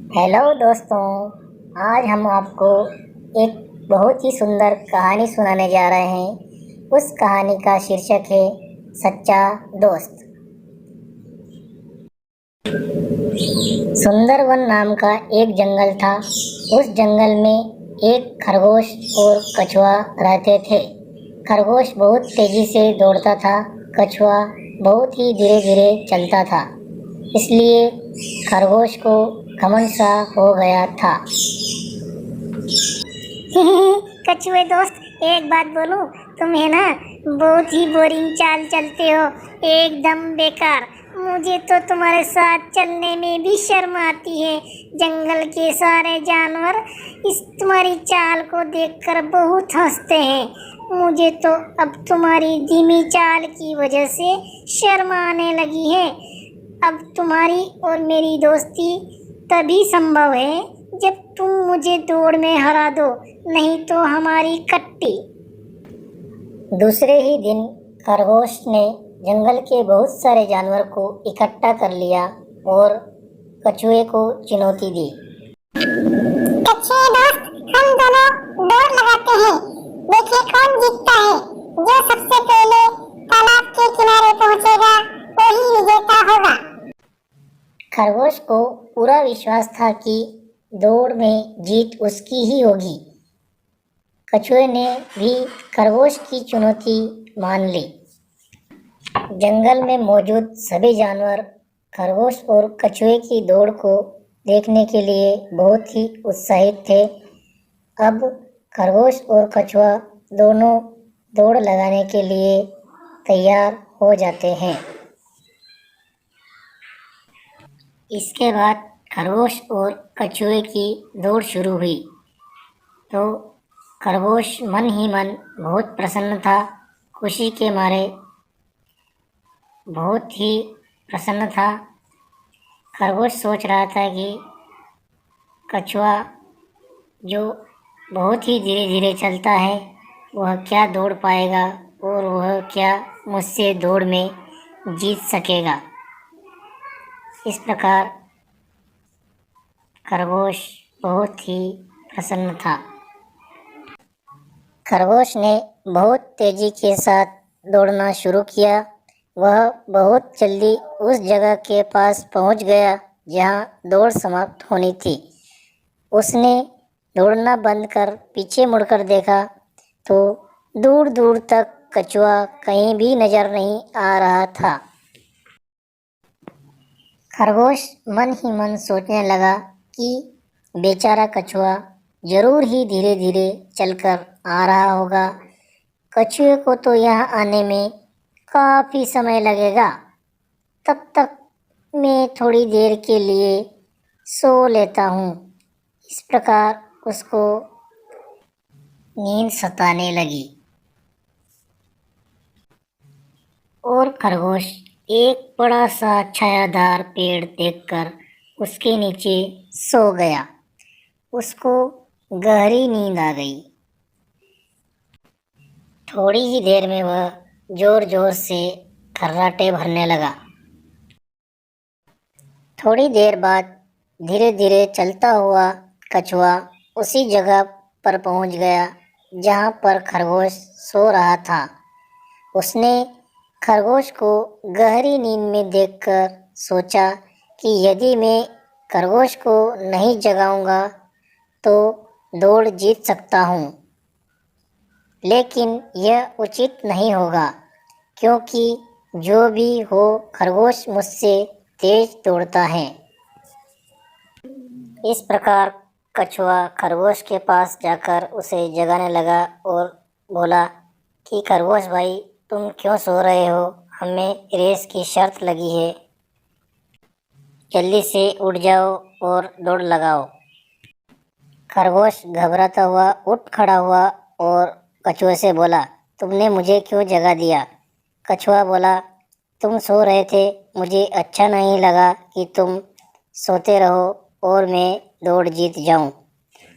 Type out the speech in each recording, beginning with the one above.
Hello दोस्तों। आज हम आपको एक बहुत ही सुंदर कहानी सुनाने जा रहे हैं। उस कहानी का शीर्षक है सच्चा दोस्त। सुंदरवन नाम का एक जंगल था। उस जंगल में एक खरगोश और कछुआ रहते थे। खरगोश बहुत तेजी से दौड़ता था, कछुआ बहुत ही धीरे धीरे चलता था। इसलिए खरगोश को घमंड सा हो गया था। कछुए दोस्त, एक बात बोलूं, तुम है ना बहुत ही बोरिंग चाल चलते हो, एकदम बेकार। मुझे तो तुम्हारे साथ चलने में भी शर्म आती है। जंगल के सारे जानवर इस तुम्हारी चाल को देखकर बहुत हंसते हैं। मुझे तो अब तुम्हारी धीमी चाल की वजह से शर्म आने लगी है। अब तुम्हारी और मेरी दोस्ती तभी संभव है जब तुम मुझे दौड़ में हरा दो, नहीं तो हमारी कट्टी। दूसरे ही दिन खरगोश ने जंगल के बहुत सारे जानवर को इकट्ठा कर लिया और कछुए को चुनौती दी। कछुए दोस्त, हम दोनों दौड़ लगाते हैं। देखिए कौन जीतता है। जो सबसे पहले तालाब के किनारे पहुंचेगा वही विजेता होगा। खरगोश को पूरा विश्वास था कि दौड़ में जीत उसकी ही होगी। कछुए ने भी खरगोश की चुनौती मान ली। जंगल में मौजूद सभी जानवर खरगोश और कछुए की दौड़ को देखने के लिए बहुत ही उत्साहित थे। अब खरगोश और कछुआ दोनों दौड़ लगाने के लिए तैयार हो जाते हैं। इसके बाद खरगोश और कछुए की दौड़ शुरू हुई तो खरगोश मन ही मन बहुत प्रसन्न था। खुशी के मारे बहुत ही प्रसन्न था। खरगोश सोच रहा था कि कछुआ जो बहुत ही धीरे धीरे चलता है वह क्या दौड़ पाएगा और वह क्या मुझसे दौड़ में जीत सकेगा। इस प्रकार खरगोश बहुत ही प्रसन्न था। खरगोश ने बहुत तेजी के साथ दौड़ना शुरू किया। वह बहुत जल्दी उस जगह के पास पहुंच गया जहां दौड़ समाप्त होनी थी। उसने दौड़ना बंद कर पीछे मुड़कर देखा तो दूर दूर तक कछुआ कहीं भी नजर नहीं आ रहा था। खरगोश मन ही मन सोचने लगा कि बेचारा कछुआ जरूर ही धीरे धीरे चलकर आ रहा होगा। कछुए को तो यहाँ आने में काफ़ी समय लगेगा। तब तक मैं थोड़ी देर के लिए सो लेता हूँ। इस प्रकार उसको नींद सताने लगी और खरगोश एक बड़ा सा छायादार पेड़ देखकर उसके नीचे सो गया। उसको गहरी नींद आ गई। थोड़ी ही देर में वह जोर जोर से खर्राटे भरने लगा। थोड़ी देर बाद धीरे धीरे चलता हुआ कछुआ उसी जगह पर पहुंच गया जहां पर खरगोश सो रहा था। उसने खरगोश को गहरी नींद में देखकर सोचा कि यदि मैं खरगोश को नहीं जगाऊंगा तो दौड़ जीत सकता हूँ, लेकिन यह उचित नहीं होगा क्योंकि जो भी हो खरगोश मुझसे तेज दौड़ता है। इस प्रकार कछुआ खरगोश के पास जाकर उसे जगाने लगा और बोला कि खरगोश भाई, तुम क्यों सो रहे हो? हमें रेस की शर्त लगी है, जल्दी से उठ जाओ और दौड़ लगाओ। खरगोश घबराता हुआ उठ खड़ा हुआ और कछुए से बोला, तुमने मुझे क्यों जगा दिया? कछुआ बोला, तुम सो रहे थे, मुझे अच्छा नहीं लगा कि तुम सोते रहो और मैं दौड़ जीत जाऊं।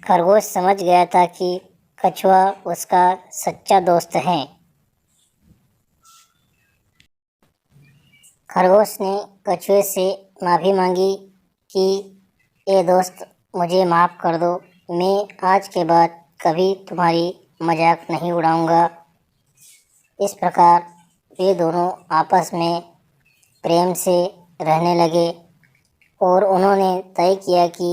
खरगोश समझ गया था कि कछुआ उसका सच्चा दोस्त है। खरगोश ने कछुए से माफ़ी मांगी कि ए दोस्त, मुझे माफ़ कर दो। मैं आज के बाद कभी तुम्हारी मजाक नहीं उड़ाऊंगा। इस प्रकार वे दोनों आपस में प्रेम से रहने लगे और उन्होंने तय किया कि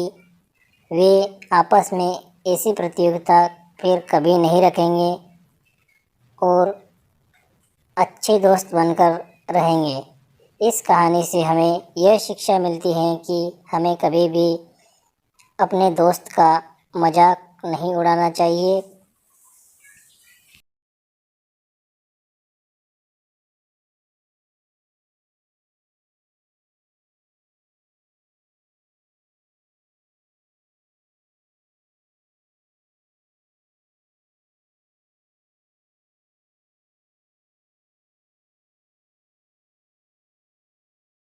वे आपस में ऐसी प्रतियोगिता फिर कभी नहीं रखेंगे और अच्छे दोस्त बनकर रहेंगे। इस कहानी से हमें यह शिक्षा मिलती है कि हमें कभी भी अपने दोस्त का मजाक नहीं उड़ाना चाहिए।